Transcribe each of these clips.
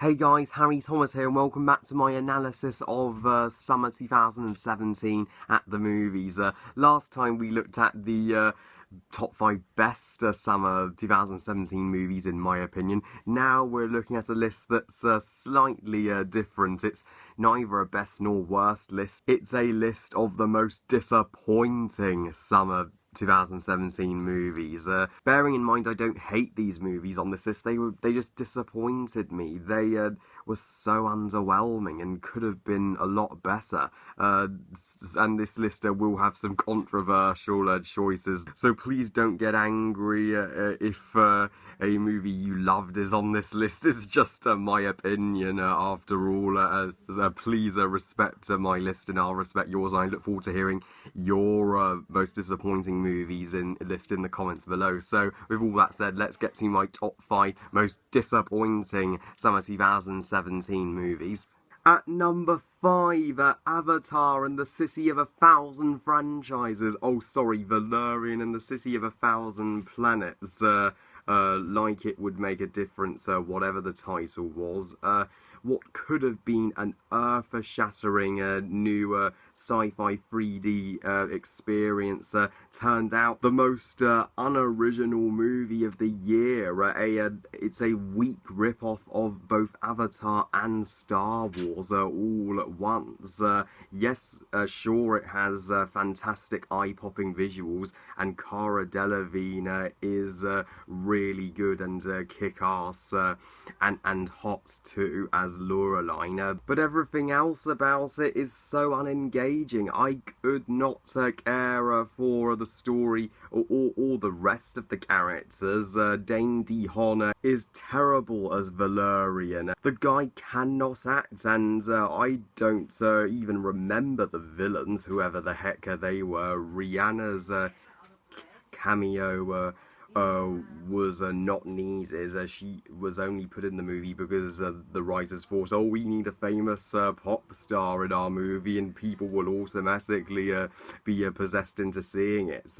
Hey guys, Harry Thomas here and welcome back to my analysis of summer 2017 at the movies. Last time we looked at the top 5 best summer 2017 movies in my opinion. Now we're looking at a list that's slightly different. It's neither a best nor worst list. It's a list of the most disappointing summer 2017 movies. Bearing in mind I don't hate these movies on this list, they just disappointed me. They were so underwhelming and could have been a lot better. And this list will have some controversial choices, so please don't get angry if a movie you loved is on this list. It's just my opinion after all. Please respect my list and I'll respect yours, and I look forward to hearing your most disappointing movies in the comments below. So with all that said, let's get to my top 5 most disappointing summer 2017 movies. At number 5, Avatar and the City of a Thousand Franchises. Oh, sorry, Valerian and the City of a Thousand Planets. Like it would make a difference, whatever the title was. What could have been an earth-shattering new sci-fi 3D experience turned out the most unoriginal movie of the year. It's a weak rip-off of both Avatar and Star Wars all at once. Yes, sure, it has fantastic eye-popping visuals, and Cara Delevingne is really good and kick-ass and hot too as Lorelei, but everything else about it is so unengaging. I could not care for the story or the rest of the characters. Dane DeHaan is terrible as Valerian. The guy cannot act, and I don't even remember the villains, whoever the heck they were. Rihanna's cameo was not needed. She was only put in the movie because the writers thought, oh, we need a famous pop star in our movie and people will automatically be possessed into seeing it.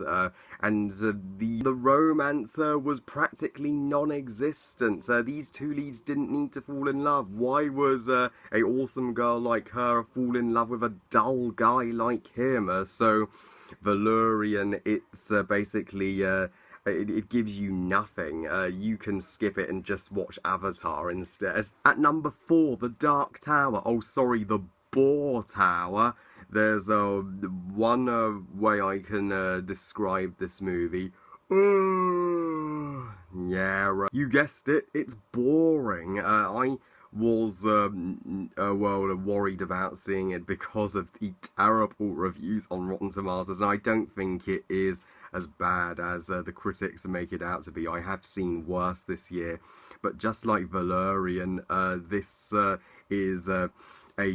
And the romance was practically non-existent. These two leads didn't need to fall in love. Why was a awesome girl like her fall in love with a dull guy like him? So Valerian, it's basically it gives you nothing. You can skip it and just watch Avatar instead. At number 4, The Dark Tower. Oh, sorry, The Boar Tower. There's one way I can describe this movie. Yeah, you guessed it, it's boring. I was worried about seeing it because of the terrible reviews on Rotten Tomatoes, and I don't think it is as bad as the critics make it out to be. I have seen worse this year, but just like Valerian, this is a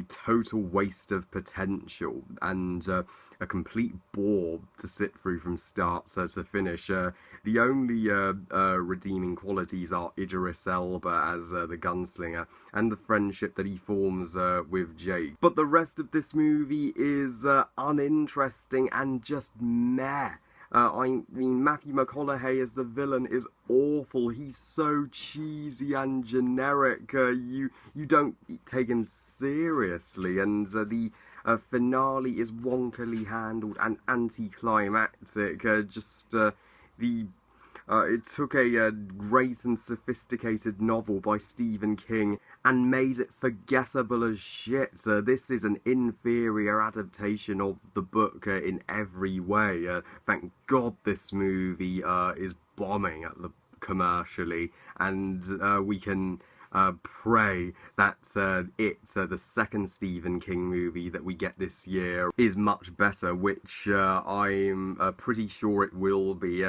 total waste of potential and a complete bore to sit through from start to finish. The only redeeming qualities are Idris Elba as the gunslinger and the friendship that he forms with Jake. But the rest of this movie is uninteresting and just meh. I mean, Matthew McConaughey as the villain is awful. He's so cheesy and generic. You don't take him seriously, and the finale is wonkily handled and anticlimactic. It took a great and sophisticated novel by Stephen King and made it forgettable as shit. This is an inferior adaptation of the book in every way. Thank God this movie is bombing at the commercially, and we can pray that the second Stephen King movie that we get this year is much better, which I'm pretty sure it will be.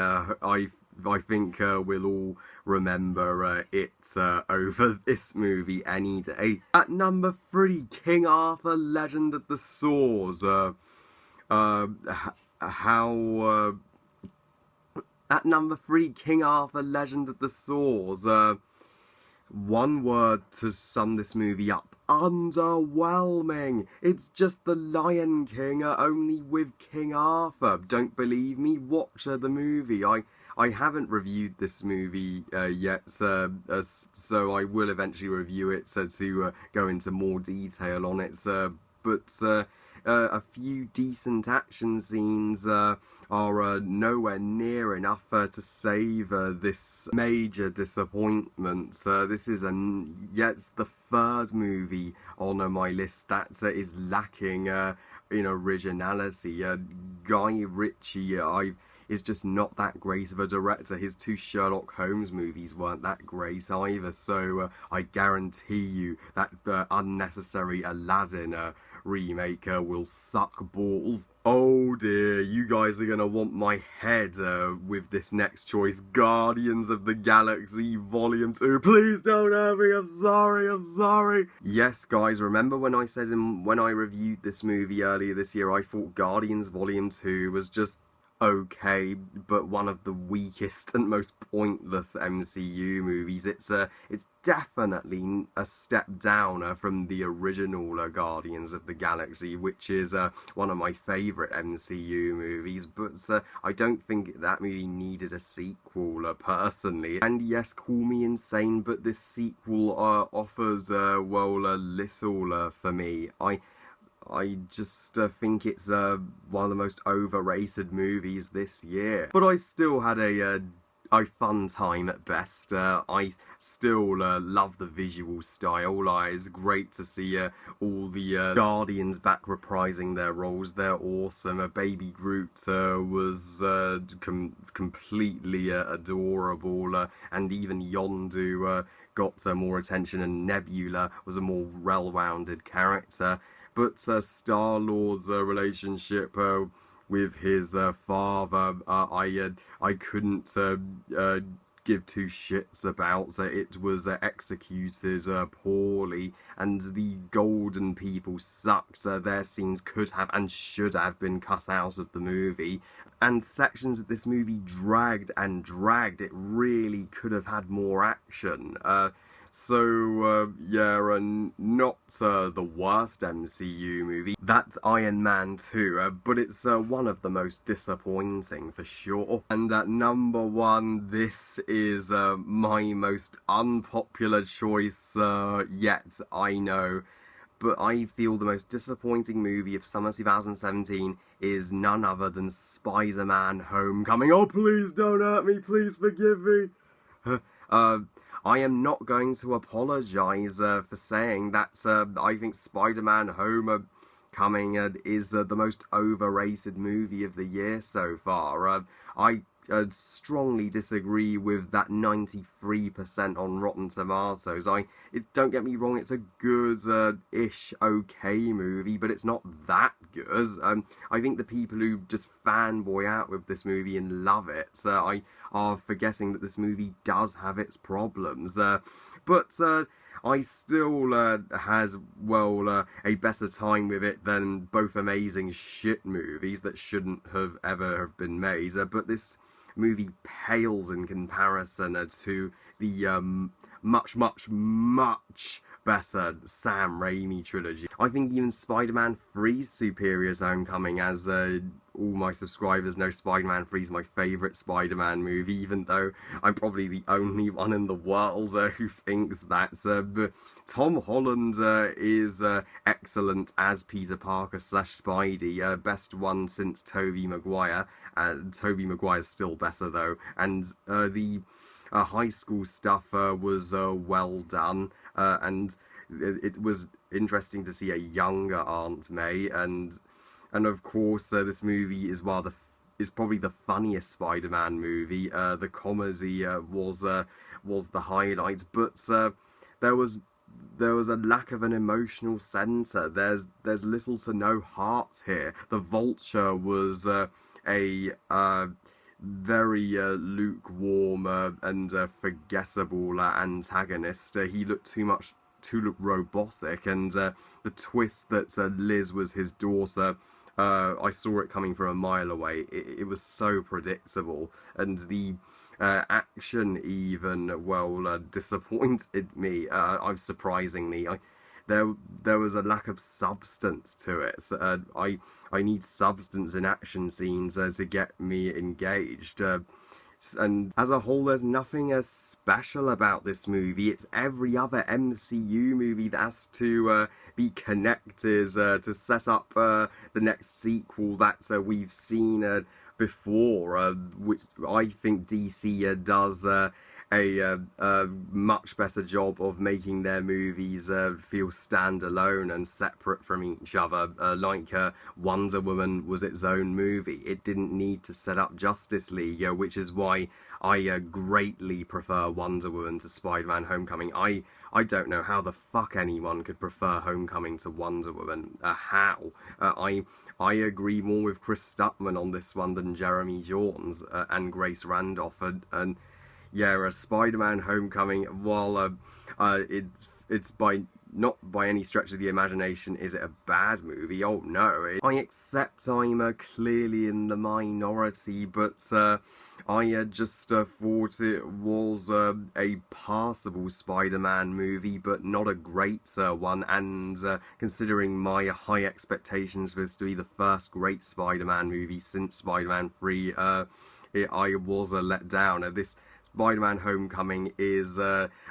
I think we'll all remember it over this movie any day. At number 3, King Arthur Legend of the Swords. At number 3, King Arthur Legend of the Swords. One word to sum this movie up: underwhelming. It's just the Lion King, only with King Arthur. Don't believe me? Watch the movie. I haven't reviewed this movie yet, so I will eventually review it to go into more detail on it. But a few decent action scenes are nowhere near enough to save this major disappointment. This is it's the third movie on my list that is lacking in originality. Guy Ritchie, is just not that great of a director. His two Sherlock Holmes movies weren't that great either, so I guarantee you that unnecessary Aladdin remake will suck balls. Oh dear, you guys are gonna want my head with this next choice. Guardians of the Galaxy Volume 2. Please don't hurt me, I'm sorry. Yes, guys, remember when I said when I reviewed this movie earlier this year, I thought Guardians Volume 2 was just okay, but one of the weakest and most pointless MCU movies. It's definitely a step down from the original Guardians of the Galaxy, which is one of my favourite MCU movies, but I don't think that movie needed a sequel, personally. And yes, call me insane, but this sequel offers, little for me. I just think it's one of the most overrated movies this year. But I still had a fun time at best. I still love the visual style. It's great to see all the Guardians back reprising their roles. They're awesome. Baby Groot was completely adorable, and even Yondu got more attention, and Nebula was a more well-rounded character. But Star-Lord's relationship with his father, I couldn't give two shits about. It was executed poorly, and the Golden people sucked. Their scenes could have and should have been cut out of the movie. And sections of this movie dragged and dragged. It really could have had more action. Not the worst MCU movie. That's Iron Man 2, but it's one of the most disappointing for sure. And at number 1, this is my most unpopular choice yet, I know. But I feel the most disappointing movie of summer 2017 is none other than SpiderMan Homecoming. Oh, please don't hurt me, please forgive me. I am not going to apologise for saying that I think Spider-Man Homecoming is the most overrated movie of the year so far. I strongly disagree with that 93% on Rotten Tomatoes. Don't get me wrong, it's a good-ish, okay movie, but it's not that good. I think the people who just fanboy out with this movie and love it are forgetting that this movie does have its problems. But I still has, a better time with it than both amazing shit movies that shouldn't have ever been made. But this movie pales in comparison to the much better Sam Raimi trilogy. I think even Spider-Man 3's superior to Homecoming, as all my subscribers know. Spider-Man 3 is my favourite Spider-Man movie, even though I'm probably the only one in the world who thinks that. But Tom Holland is excellent as Peter Parker / Spidey, best one since Tobey Maguire. Tobey Maguire's still better though, and the high school stuff was well done, and it was interesting to see a younger Aunt May, and of course this movie is probably the funniest Spider-Man movie. The comedy was the highlight, but there was a lack of an emotional centre. There's little to no heart here. The Vulture was a very lukewarm and forgettable antagonist. He looked too robotic, and the twist that Liz was his daughter, I saw it coming from a mile away. It was so predictable, and the action even disappointed me. Surprisingly, there was a lack of substance to it. So, I need substance in action scenes to get me engaged. And as a whole, there's nothing as special about this movie. It's every other MCU movie that has to be connected to set up the next sequel that we've seen before, which I think DC does a much better job of making their movies feel standalone and separate from each other. Like Wonder Woman was its own movie. It didn't need to set up Justice League, which is why I greatly prefer Wonder Woman to SpiderMan Homecoming. I don't know how the fuck anyone could prefer Homecoming to Wonder Woman. How? I agree more with Chris Stuckman on this one than Jeremy Jorns and Grace Randolph, and yeah, Spider-Man Homecoming, while it's not by any stretch of the imagination is it a bad movie. Oh no, I accept I'm clearly in the minority, but I just thought it was a passable Spider-Man movie, but not a great one, and considering my high expectations for this to be the first great Spider-Man movie since Spider-Man 3, I was let down. This Spider-Man Homecoming is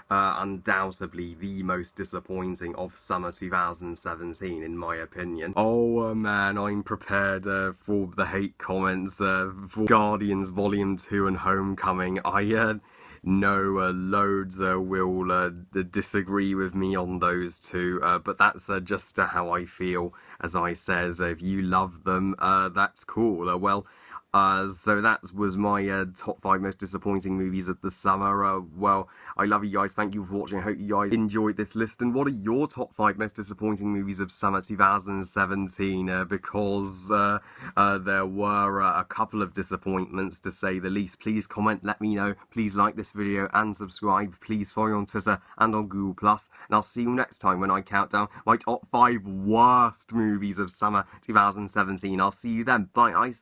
undoubtedly the most disappointing of summer 2017, in my opinion. Oh man, I'm prepared for the hate comments for Guardians Volume 2 and Homecoming. I know loads will disagree with me on those two, but that's just how I feel. As I says, if you love them, that's cool. So that was my top 5 most disappointing movies of the summer. Well, I love you guys. Thank you for watching. I hope you guys enjoyed this list. And what are your top 5 most disappointing movies of summer 2017? Because there were a couple of disappointments, to say the least. Please comment, let me know. Please like this video and subscribe. Please follow me on Twitter and on Google+. And I'll see you next time when I count down my top 5 worst movies of summer 2017. I'll see you then. Bye, guys.